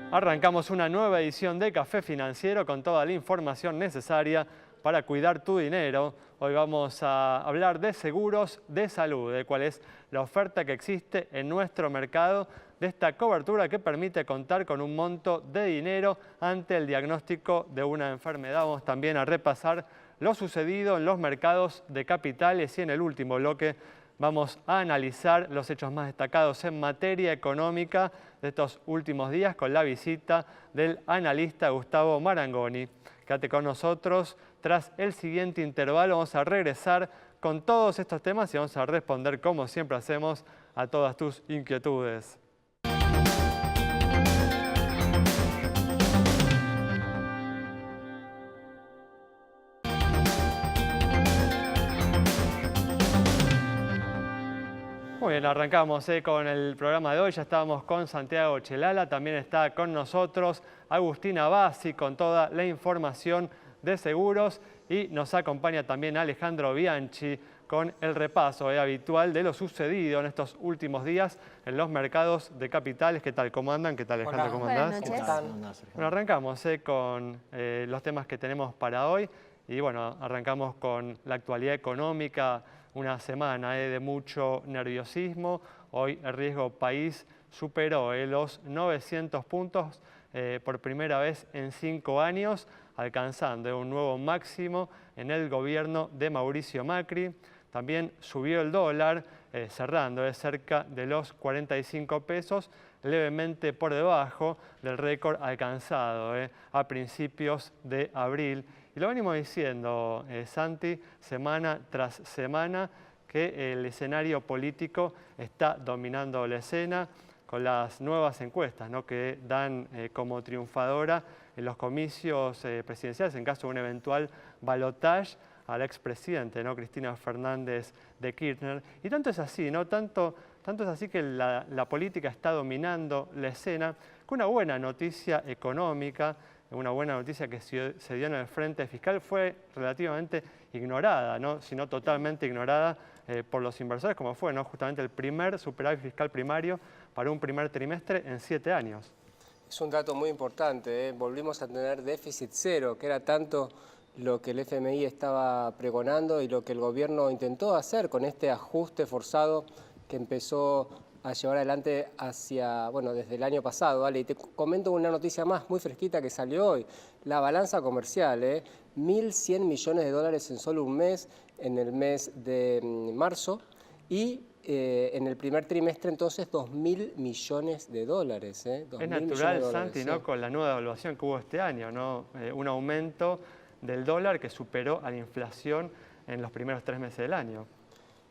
Arrancamos una nueva edición de Café Financiero con toda la información necesaria para cuidar tu dinero. Hoy vamos a hablar de seguros de salud, de cuál es la oferta que existe en nuestro mercado, de esta cobertura que permite contar con un monto de dinero ante el diagnóstico de una enfermedad. Vamos también a repasar lo sucedido en los mercados de capitales y en el último bloque vamos a analizar los hechos más destacados en materia económica de estos últimos días con la visita del analista Gustavo Marangoni. Quédate con nosotros. Tras el siguiente intervalo vamos a regresar con todos estos temas y vamos a responder, como siempre hacemos, a todas tus inquietudes. Muy bien, arrancamos con el programa de hoy. Ya estábamos con Santiago Chelala, también está con nosotros Agustina Bassi con toda la información de seguros y nos acompaña también Alejandro Bianchi con el repaso habitual de lo sucedido en estos últimos días en los mercados de capitales. ¿Qué tal? ¿Cómo andan? ¿Qué tal, Alejandro? Hola. ¿Cómo andás? Buenas noches. Bueno, arrancamos con los temas que tenemos para hoy y bueno, arrancamos con la actualidad económica. Una semana de mucho nerviosismo. Hoy el riesgo país superó los 900 puntos por primera vez en 5 años, alcanzando un nuevo máximo en el gobierno de Mauricio Macri. También subió el dólar, cerrando cerca de los 45 pesos, levemente por debajo del récord alcanzado a principios de abril. Y lo venimos diciendo, Santi, semana tras semana, que el escenario político está dominando la escena con las nuevas encuestas, ¿no?, que dan como triunfadora en los comicios presidenciales, en caso de un eventual balotaje, al expresidente, ¿no?, Cristina Fernández de Kirchner. Y tanto es así, ¿no? Tanto es así que la política está dominando la escena, con una buena noticia económica. Una buena noticia que se dio en el frente fiscal fue relativamente ignorada, ¿no?, sino totalmente ignorada por los inversores, como fue, ¿no?, justamente el primer superávit fiscal primario para un primer trimestre en 7 años. Es un dato muy importante, Volvimos a tener déficit cero, que era tanto lo que el FMI estaba pregonando y lo que el gobierno intentó hacer con este ajuste forzado que empezó a llevar adelante desde el año pasado, ¿vale? Y te comento una noticia más, muy fresquita, que salió hoy. La balanza comercial, 1.100 millones de dólares en solo un mes, en el mes de marzo, y en el primer trimestre, entonces, 2.000 millones de dólares. Es natural, Santi, ¿no?, con la nueva devaluación que hubo este año, ¿no? Un aumento del dólar que superó a la inflación en los primeros 3 meses del año.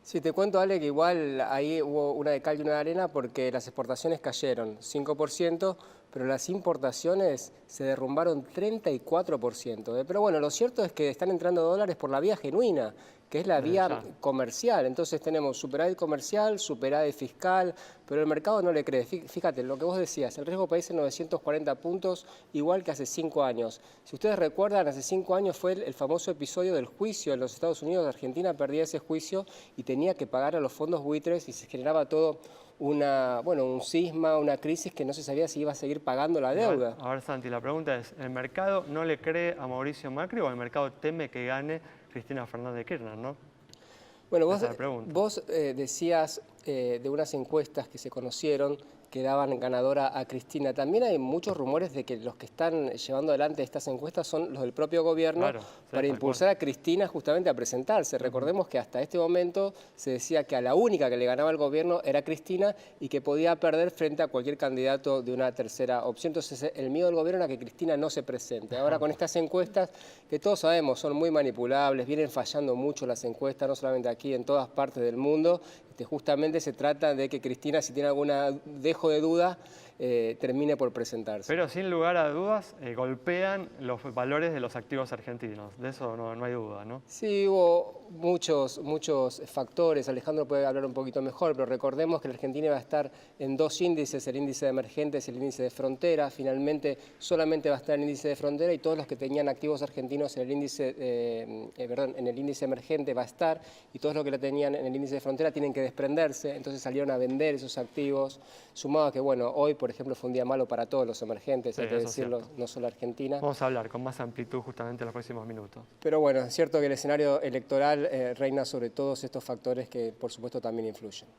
Sí, te cuento, Ale, que igual ahí hubo una de cal y una de arena porque las exportaciones cayeron 5%, pero las importaciones se derrumbaron 34%. Pero bueno, lo cierto es que están entrando dólares por la vía genuina, que es la vía comercial. Entonces tenemos superávit comercial, superávit fiscal, pero el mercado no le cree. Fíjate, lo que vos decías, el riesgo país en 940 puntos, igual que hace 5 años. Si ustedes recuerdan, hace 5 años fue el famoso episodio del juicio en los Estados Unidos. Argentina perdía ese juicio y tenía que pagar a los fondos buitres y se generaba todo un cisma, una crisis que no se sabía si iba a seguir pagando la deuda. A ver, Santi, la pregunta es, ¿el mercado no le cree a Mauricio Macri o el mercado teme que gane Cristina Fernández de Kirchner, ¿no? Bueno, vos decías de unas encuestas que se conocieron que daban ganadora a Cristina. También hay muchos rumores de que los que están llevando adelante estas encuestas son los del propio gobierno, para impulsar a Cristina justamente a presentarse. Recordemos que hasta este momento se decía que a la única que le ganaba el gobierno era Cristina y que podía perder frente a cualquier candidato de una tercera opción. Entonces el miedo del gobierno era que Cristina no se presente. Ahora con estas encuestas, que todos sabemos son muy manipulables, vienen fallando mucho las encuestas, no solamente aquí, en todas partes del mundo. Justamente se trata de que Cristina, si tiene alguna dejo de duda, termine por presentarse. Pero sin lugar a dudas, golpean los valores de los activos argentinos. De eso no hay duda, ¿no? Sí, hubo muchos factores. Alejandro puede hablar un poquito mejor, pero recordemos que la Argentina va a estar en 2 índices, el índice de emergentes y el índice de frontera. Finalmente, solamente va a estar el índice de frontera y todos los que tenían activos argentinos en el índice, en el índice emergente va a estar, y todos los que lo tenían en el índice de frontera tienen que desprenderse. Entonces salieron a vender esos activos, sumado a que, bueno, hoy, por por ejemplo, fue un día malo para todos los emergentes, hay que decirlo, no solo Argentina. Vamos a hablar con más amplitud justamente en los próximos minutos. Pero bueno, es cierto que el escenario electoral reina sobre todos estos factores que, por supuesto, también influyen.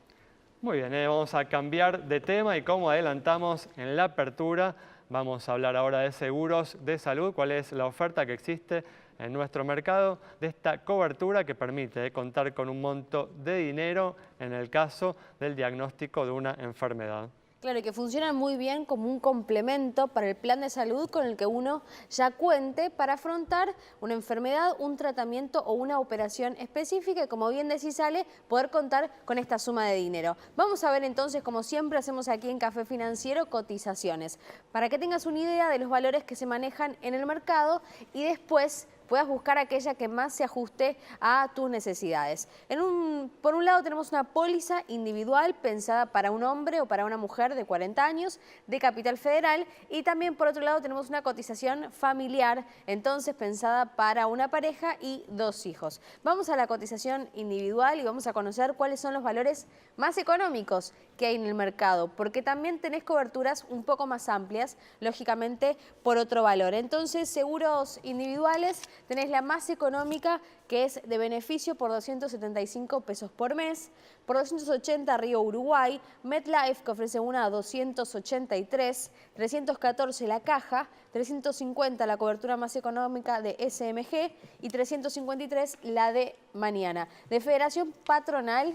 Muy bien, vamos a cambiar de tema y como adelantamos en la apertura, vamos a hablar ahora de seguros de salud, cuál es la oferta que existe en nuestro mercado de esta cobertura que permite contar con un monto de dinero en el caso del diagnóstico de una enfermedad. Claro, y que funcionan muy bien como un complemento para el plan de salud con el que uno ya cuente para afrontar una enfermedad, un tratamiento o una operación específica y, como bien decís, Ale, poder contar con esta suma de dinero. Vamos a ver entonces, como siempre hacemos aquí en Café Financiero, cotizaciones, para que tengas una idea de los valores que se manejan en el mercado y después puedas buscar aquella que más se ajuste a tus necesidades. Por un lado tenemos una póliza individual pensada para un hombre o para una mujer de 40 años de Capital Federal y también por otro lado tenemos una cotización familiar, entonces pensada para una pareja y 2 hijos. Vamos a la cotización individual y vamos a conocer cuáles son los valores más económicos que hay en el mercado, porque también tenés coberturas un poco más amplias, lógicamente por otro valor. Entonces, seguros individuales, tenés la más económica, que es de beneficio por 275 pesos por mes, por 280 Río Uruguay, MetLife que ofrece una a 283, 314 la caja, 350 la cobertura más económica de SMG y 353 la de Mañana. De Federación Patronal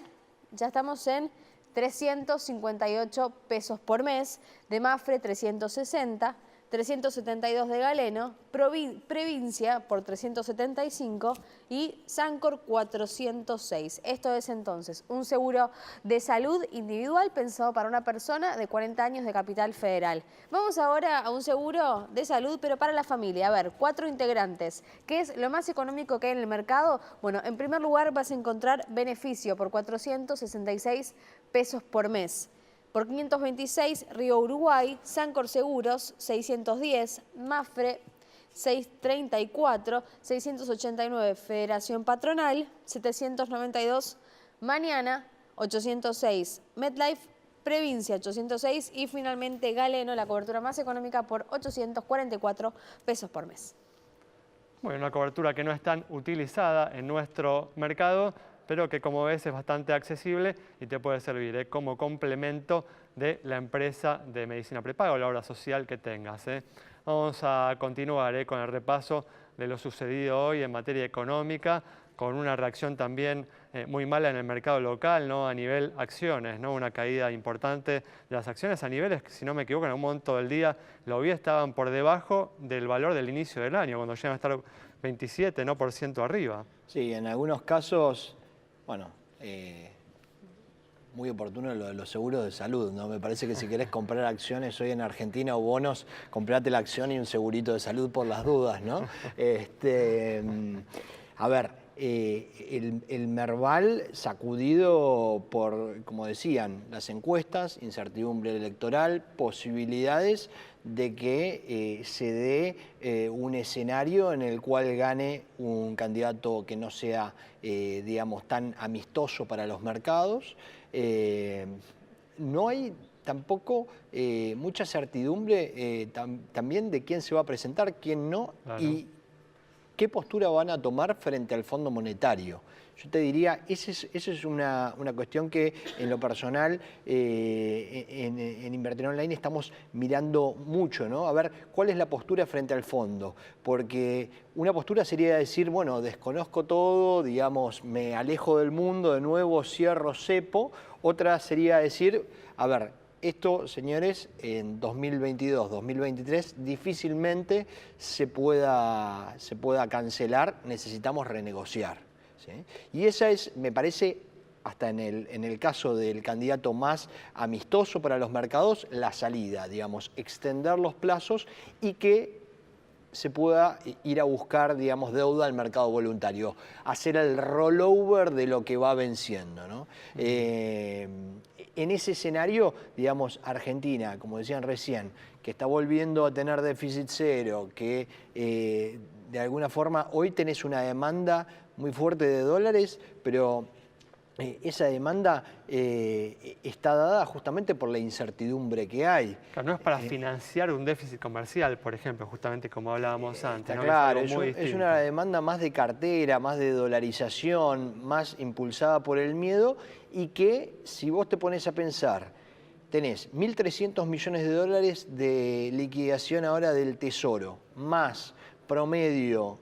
ya estamos en 358 pesos por mes, de Mafre 360, 372 de Galeno, Previncia por 375 y Sancor 406. Esto es entonces un seguro de salud individual pensado para una persona de 40 años de Capital Federal. Vamos ahora a un seguro de salud pero para la familia. A ver, 4 integrantes. ¿Qué es lo más económico que hay en el mercado? Bueno, en primer lugar vas a encontrar beneficio por 466 pesos por mes. Por 526, Río Uruguay, Sancor Seguros, 610, Mafre, 634, 689, Federación Patronal, 792, Mañana, 806, MetLife, Previncia, 806 y finalmente Galeno, la cobertura más económica por 844 pesos por mes. Bueno, una cobertura que no es tan utilizada en nuestro mercado, pero que como ves es bastante accesible y te puede servir como complemento de la empresa de medicina prepaga o la obra social que tengas. Vamos a continuar con el repaso de lo sucedido hoy en materia económica, con una reacción también muy mala en el mercado local, ¿no? A nivel acciones, ¿no? Una caída importante de las acciones a niveles que, si no me equivoco, en algún momento del día lo vi, estaban por debajo del valor del inicio del año, cuando llegan a estar 27% ¿no? por ciento arriba. Sí, en algunos casos, bueno, muy oportuno lo de los seguros de salud, ¿no? Me parece que si querés comprar acciones hoy en Argentina o bonos, comprate la acción y un segurito de salud por las dudas, ¿no? A ver, el Merval sacudido por, como decían, las encuestas, incertidumbre electoral, posibilidades de que se dé un escenario en el cual gane un candidato que no sea, digamos, tan amistoso para los mercados. No hay tampoco mucha certidumbre también de quién se va a presentar, quién no, claro, y qué postura van a tomar frente al Fondo Monetario. Yo te diría, esa es una cuestión que en lo personal en Invertir Online estamos mirando mucho, ¿no? A ver, ¿cuál es la postura frente al fondo? Porque una postura sería decir, bueno, desconozco todo, digamos, me alejo del mundo, de nuevo cierro cepo. Otra sería decir, a ver, esto, señores, en 2022, 2023 difícilmente se pueda cancelar, necesitamos renegociar, ¿sí? Y esa es, me parece, hasta en el caso del candidato más amistoso para los mercados, la salida, digamos, extender los plazos y que se pueda ir a buscar, digamos, deuda al mercado voluntario, hacer el rollover de lo que va venciendo, ¿no? En ese escenario, digamos, Argentina, como decían recién, que está volviendo a tener déficit cero, que de alguna forma hoy tenés una demanda muy fuerte de dólares, pero esa demanda está dada justamente por la incertidumbre que hay. Claro, no es para financiar un déficit comercial, por ejemplo, justamente como hablábamos antes. ¿no? Claro, es una demanda más de cartera, más de dolarización, más impulsada por el miedo, y que si vos te pones a pensar, tenés 1.300 millones de dólares de liquidación ahora del Tesoro, más promedio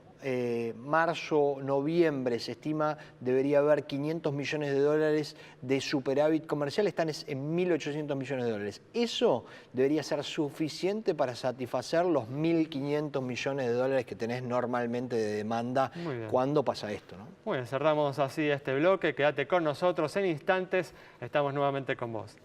marzo, noviembre, se estima debería haber 500 millones de dólares de superávit comercial, están en 1.800 millones de dólares. Eso debería ser suficiente para satisfacer los 1.500 millones de dólares que tenés normalmente de demanda cuando pasa esto, ¿no? Muy bien, cerramos así este bloque. Quédate con nosotros en instantes. Estamos nuevamente con vos.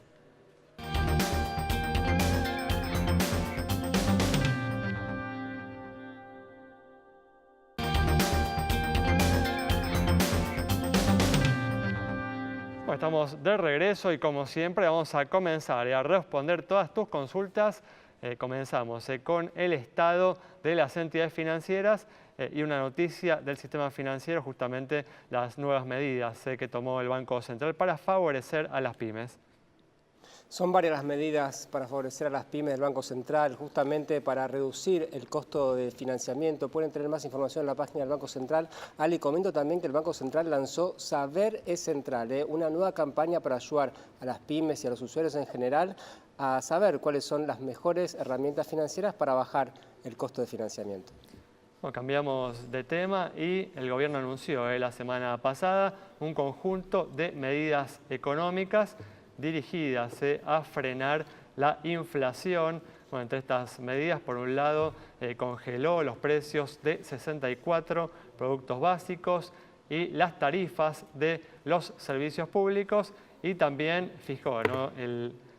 Estamos de regreso y como siempre vamos a comenzar a responder todas tus consultas. Comenzamos con el estado de las entidades financieras y una noticia del sistema financiero, justamente las nuevas medidas que tomó el Banco Central para favorecer a las pymes. Son varias las medidas para favorecer a las pymes del Banco Central, justamente para reducir el costo de financiamiento. Pueden tener más información en la página del Banco Central. Ali, comento también que el Banco Central lanzó Saber es Central, una nueva campaña para ayudar a las pymes y a los usuarios en general a saber cuáles son las mejores herramientas financieras para bajar el costo de financiamiento. Bueno, cambiamos de tema y el gobierno anunció la semana pasada un conjunto de medidas económicas dirigidas a frenar la inflación. Bueno, entre estas medidas, por un lado, congeló los precios de 64 productos básicos y las tarifas de los servicios públicos, y también fijó, ¿no?,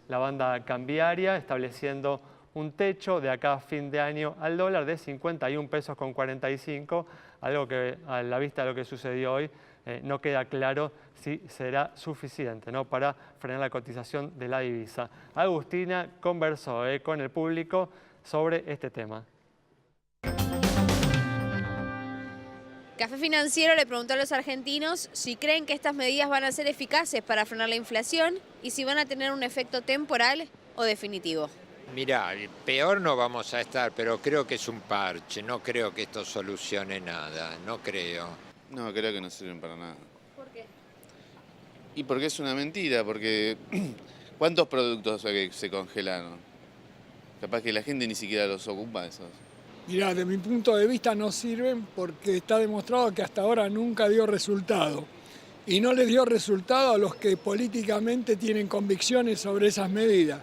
la banda cambiaria, estableciendo un techo de acá a fin de año al dólar de 51 pesos con 45, algo que a la vista de lo que sucedió hoy no queda claro si será suficiente, ¿no?, para frenar la cotización de la divisa. Agustina conversó con el público sobre este tema. Café Financiero le preguntó a los argentinos si creen que estas medidas van a ser eficaces para frenar la inflación y si van a tener un efecto temporal o definitivo. Mirá, peor no vamos a estar, pero creo que es un parche, no creo que esto solucione nada, no creo. No, creo que no sirven para nada. ¿Por qué? Y porque es una mentira, porque ¿cuántos productos se congelaron? Capaz que la gente ni siquiera los ocupa esos. Mirá, de mi punto de vista no sirven porque está demostrado que hasta ahora nunca dio resultado. Y no les dio resultado a los que políticamente tienen convicciones sobre esas medidas.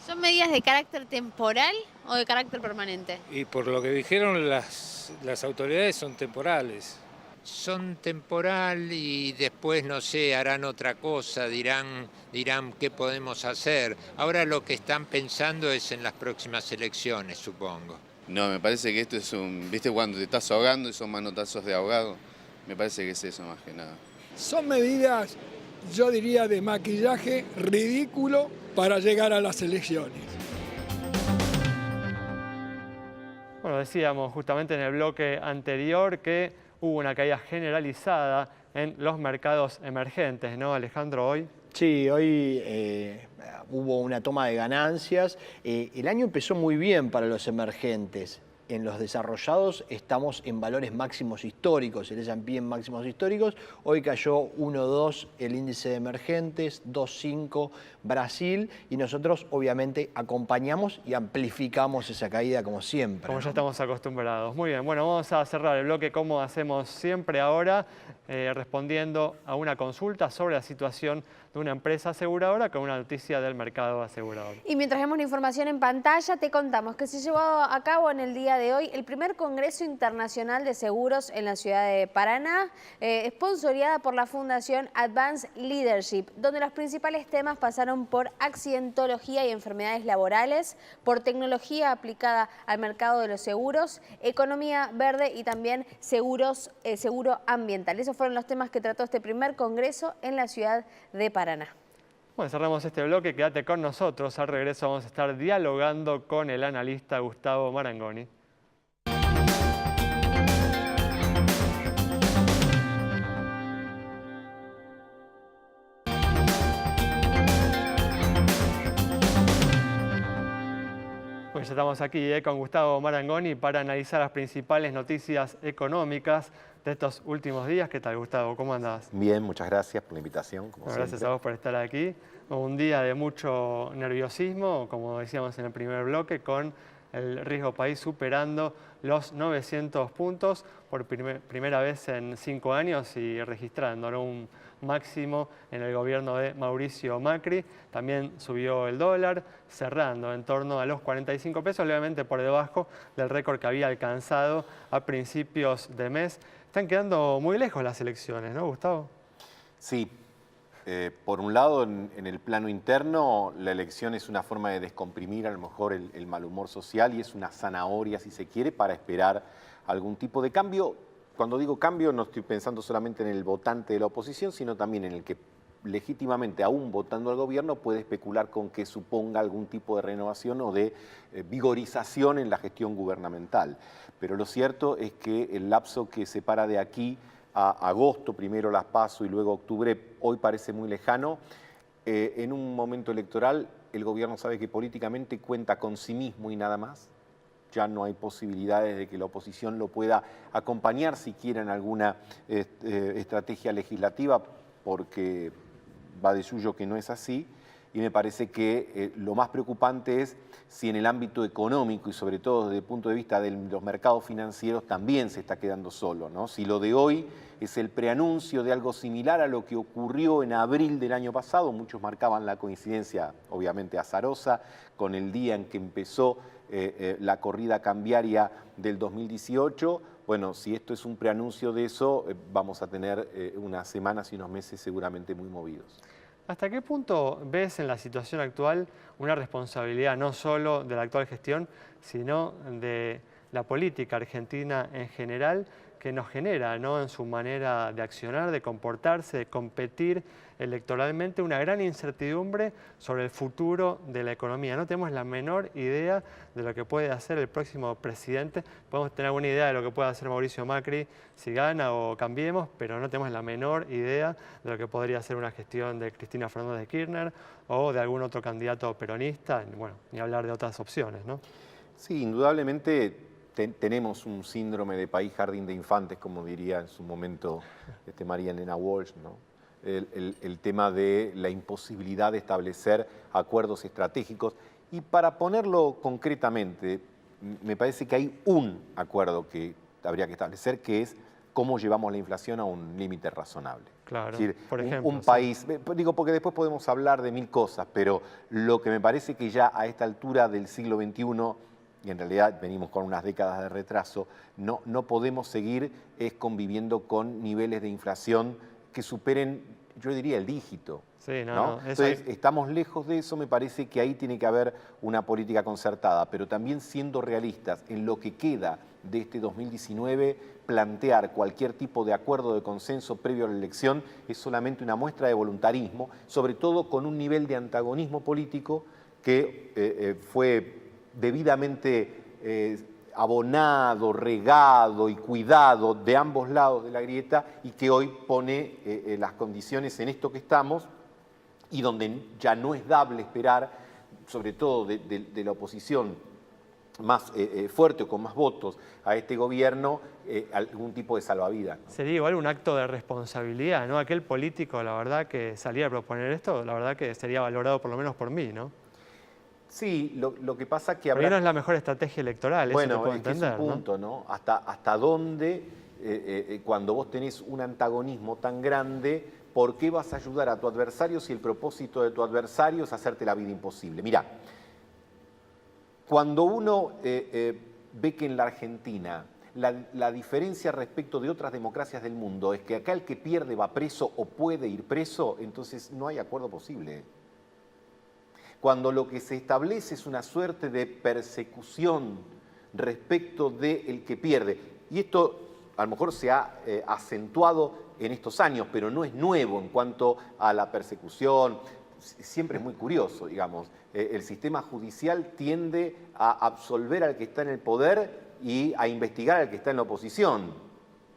¿Son medidas de carácter temporal o de carácter permanente? Y por lo que dijeron las autoridades son temporales. Son temporal y después, no sé, harán otra cosa, dirán qué podemos hacer. Ahora lo que están pensando es en las próximas elecciones, supongo. No, me parece que esto es ¿viste cuando te estás ahogando y son manotazos de ahogado? Me parece que es eso más que nada. Son medidas, yo diría, de maquillaje ridículo para llegar a las elecciones. Bueno, decíamos justamente en el bloque anterior que hubo una caída generalizada en los mercados emergentes, ¿no, Alejandro, hoy? Sí, hoy hubo una toma de ganancias. El año empezó muy bien para los emergentes. En los desarrollados estamos en valores máximos históricos, el S&P en máximos históricos. Hoy cayó 1,2 el índice de emergentes, 2,5 Brasil, y nosotros obviamente acompañamos y amplificamos esa caída como siempre. Como ya estamos acostumbrados. Muy bien, bueno, vamos a cerrar el bloque como hacemos siempre ahora, respondiendo a una consulta sobre la situación de una empresa aseguradora con una noticia del mercado asegurador. Y mientras vemos la información en pantalla, te contamos que se llevó a cabo en el día de hoy el primer Congreso Internacional de Seguros en la ciudad de Paraná, sponsoreada por la Fundación Advanced Leadership, donde los principales temas pasaron por accidentología y enfermedades laborales, por tecnología aplicada al mercado de los seguros, economía verde y también seguro ambiental. Esos fueron los temas que trató este primer Congreso en la ciudad de Paraná. Bueno, cerramos este bloque, quédate con nosotros. Al regreso vamos a estar dialogando con el analista Gustavo Marangoni. ya estamos aquí con Gustavo Marangoni para analizar las principales noticias económicas de estos últimos días. ¿Qué tal, Gustavo? ¿Cómo andás? Bien, muchas gracias por la invitación. Gracias a vos por estar aquí. Un día de mucho nerviosismo, como decíamos en el primer bloque, con el riesgo país superando los 900 puntos por primera vez en 5 años y registrando, ¿no?, un máximo en el gobierno de Mauricio Macri. También subió el dólar, cerrando en torno a los 45 pesos, levemente por debajo del récord que había alcanzado a principios de mes. Están quedando muy lejos las elecciones, ¿no, Gustavo? Sí. Por un lado, en el plano interno, la elección es una forma de descomprimir a lo mejor el mal humor social y es una zanahoria, si se quiere, para esperar algún tipo de cambio. Cuando digo cambio, no estoy pensando solamente en el votante de la oposición, sino también en el que legítimamente, aún votando al gobierno, puede especular con que suponga algún tipo de renovación o de vigorización en la gestión gubernamental. Pero lo cierto es que el lapso que separa de aquí a agosto, primero las PASO y luego octubre, hoy parece muy lejano. En un momento electoral, el gobierno sabe que políticamente cuenta con sí mismo y nada más. Ya no hay posibilidades de que la oposición lo pueda acompañar siquiera en alguna estrategia legislativa, porque va de suyo que no es así. Y me parece que lo más preocupante es si en el ámbito económico y sobre todo desde el punto de vista de los mercados financieros también se está quedando solo, ¿no? Si lo de hoy es el preanuncio de algo similar a lo que ocurrió en abril del año pasado, muchos marcaban la coincidencia, obviamente azarosa, con el día en que empezó la corrida cambiaria del 2018, bueno, si esto es un preanuncio de eso, vamos a tener unas semanas y unos meses seguramente muy movidos. ¿Hasta qué punto ves en la situación actual una responsabilidad no solo de la actual gestión, sino de la política argentina en general, que nos genera, ¿no?, en su manera de accionar, de comportarse, de competir electoralmente, una gran incertidumbre sobre el futuro de la economía? No tenemos la menor idea de lo que puede hacer el próximo presidente. Podemos tener alguna idea de lo que puede hacer Mauricio Macri si gana o Cambiemos, pero no tenemos la menor idea de lo que podría ser una gestión de Cristina Fernández de Kirchner o de algún otro candidato peronista, bueno, ni hablar de otras opciones, ¿no? Sí, indudablemente tenemos un síndrome de país jardín de infantes, como diría en su momento María Elena Walsh, ¿no? El tema de la imposibilidad de establecer acuerdos estratégicos. Y para ponerlo concretamente, me parece que hay un acuerdo que habría que establecer, que es cómo llevamos la inflación a un límite razonable. Claro, es decir, por ejemplo. Un país, digo porque después podemos hablar de mil cosas, pero lo que me parece que ya a esta altura del siglo XXI, y en realidad venimos con unas décadas de retraso, no podemos seguir conviviendo con niveles de inflación que superen, yo diría, el dígito. Sí, ¿no? Entonces, estamos lejos de eso, me parece que ahí tiene que haber una política concertada, pero también siendo realistas en lo que queda de este 2019, plantear cualquier tipo de acuerdo de consenso previo a la elección es solamente una muestra de voluntarismo, sobre todo con un nivel de antagonismo político que fue debidamente abonado, regado y cuidado de ambos lados de la grieta y que hoy pone las condiciones en esto que estamos y donde ya no es dable esperar, sobre todo de la oposición más fuerte o con más votos a este gobierno, algún tipo de salvavidas, ¿no? Sería igual un acto de responsabilidad, ¿no? Aquel político, la verdad, que salía a proponer esto, la verdad que sería valorado por lo menos por mí, ¿no? Sí, lo que pasa es que habrá... Pero no es la mejor estrategia electoral, bueno, eso te puedo es que entender, es un punto, ¿no? Hasta dónde, cuando vos tenés un antagonismo tan grande, ¿por qué vas a ayudar a tu adversario si el propósito de tu adversario es hacerte la vida imposible? Mirá, cuando uno ve que en la Argentina la diferencia respecto de otras democracias del mundo es que acá el que pierde va preso o puede ir preso, entonces no hay acuerdo posible. Cuando lo que se establece es una suerte de persecución respecto del que pierde. Y esto a lo mejor se ha acentuado en estos años, pero no es nuevo en cuanto a la persecución. Siempre es muy curioso, digamos. El sistema judicial tiende a absolver al que está en el poder y a investigar al que está en la oposición.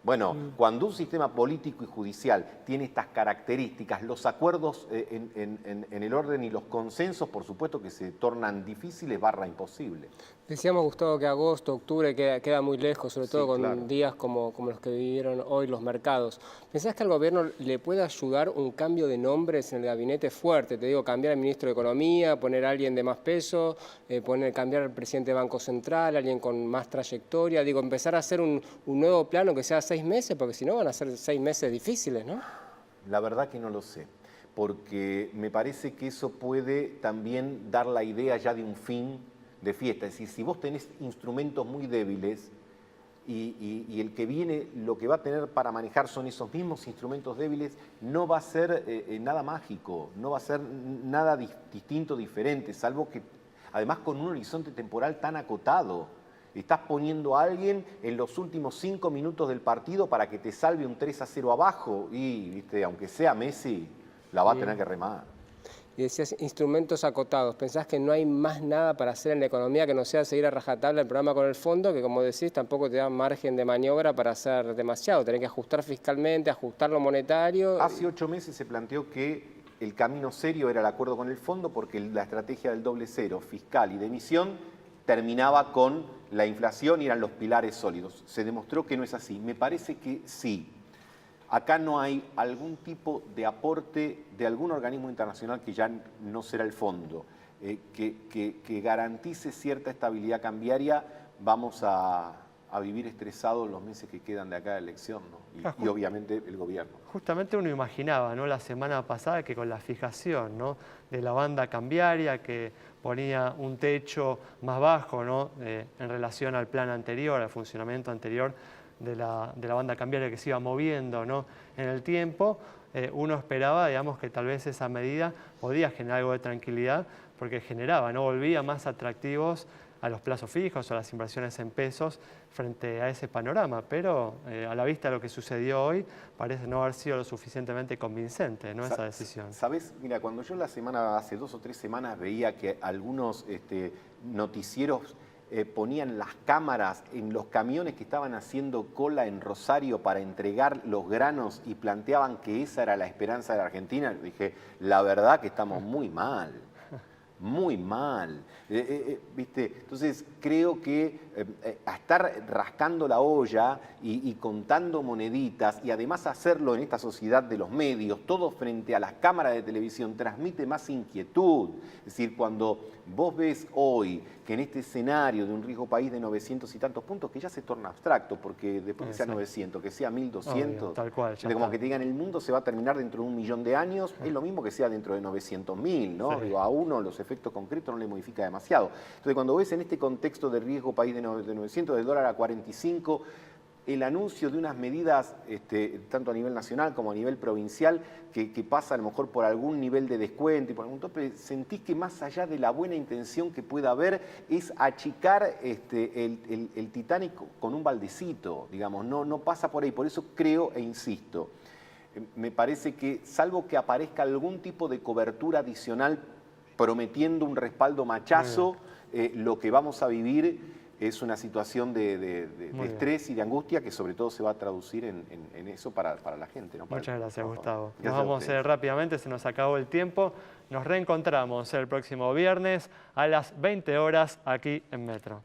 Bueno, cuando un sistema político y judicial tiene estas características, los acuerdos en el orden y los consensos, por supuesto que se tornan difíciles / imposibles. Decíamos, Gustavo, que agosto, octubre queda muy lejos, sobre todo con días como los que vivieron hoy los mercados. ¿Pensás que al gobierno le puede ayudar un cambio de nombres en el gabinete fuerte? Te digo, cambiar al ministro de Economía, poner a alguien de más peso, cambiar al presidente del Banco Central, alguien con más trayectoria. Digo, empezar a hacer un nuevo plano que sea 6 meses, porque si no van a ser 6 meses difíciles, ¿no? La verdad que no lo sé, porque me parece que eso puede también dar la idea ya de un fin de fiesta. Es decir, si vos tenés instrumentos muy débiles y el que viene lo que va a tener para manejar son esos mismos instrumentos débiles, no va a ser nada mágico, no va a ser nada distinto, diferente, salvo que además con un horizonte temporal tan acotado. Estás poniendo a alguien en los últimos 5 minutos del partido para que te salve un 3-0 abajo y, viste, aunque sea Messi, la va a tener que remar. Y decías instrumentos acotados. ¿Pensás que no hay más nada para hacer en la economía que no sea seguir a rajatabla el programa con el fondo, que como decís tampoco te da margen de maniobra para hacer demasiado? Tenés que ajustar fiscalmente, ajustar lo monetario. Hace 8 meses se planteó que el camino serio era el acuerdo con el fondo porque la estrategia del doble cero fiscal y de emisión terminaba con la inflación y eran los pilares sólidos. Se demostró que no es así. Me parece que sí. Acá no hay algún tipo de aporte de algún organismo internacional que ya no será el fondo, que garantice cierta estabilidad cambiaria. Vamos a vivir estresados los meses que quedan de acá de elección, ¿no? Y obviamente el gobierno. Justamente uno imaginaba, ¿no?, la semana pasada que con la fijación, ¿no?, de la banda cambiaria que ponía un techo más bajo, ¿no?, en relación al plan anterior, al funcionamiento anterior de la banda cambiaria que se iba moviendo, ¿no?, en el tiempo, uno esperaba, digamos, que tal vez esa medida podía generar algo de tranquilidad porque generaba, ¿no?, volvía más atractivos a los plazos fijos o a las inversiones en pesos frente a ese panorama, pero a la vista de lo que sucedió hoy parece no haber sido lo suficientemente convincente, ¿no?, esa decisión. ¿Sabes? Mira, cuando yo hace 2 o 3 semanas veía que algunos noticieros ponían las cámaras en los camiones que estaban haciendo cola en Rosario para entregar los granos y planteaban que esa era la esperanza de la Argentina, dije, la verdad que estamos muy mal. Muy mal, ¿viste? Entonces creo que a estar rascando la olla y contando moneditas y además hacerlo en esta sociedad de los medios, todo frente a las cámaras de televisión, transmite más inquietud. Es decir, cuando vos ves hoy que en este escenario de un riesgo país de 900 y tantos puntos, que ya se torna abstracto, porque después que sea 900, que sea 1200, obvio, tal cual, como que te digan el mundo se va a terminar dentro de 1 millón de años, es lo mismo que sea dentro de 900.000, ¿no? Sí. Digo, a uno los efectos concretos no le modifica demasiado. Entonces, cuando ves en este contexto de riesgo país de 900, del dólar a 45, el anuncio de unas medidas, tanto a nivel nacional como a nivel provincial, que pasa a lo mejor por algún nivel de descuento y por algún tope, sentís que más allá de la buena intención que pueda haber, es achicar el Titanic con un baldecito, digamos, no pasa por ahí. Por eso creo e insisto, me parece que, salvo que aparezca algún tipo de cobertura adicional prometiendo un respaldo machazo, lo que vamos a vivir es una situación de estrés y de angustia que sobre todo se va a traducir en eso para la gente, ¿no? Muchas gracias, Gustavo. Gracias. Nos vamos rápidamente, se nos acabó el tiempo. Nos reencontramos el próximo viernes a las 20 horas aquí en Metro.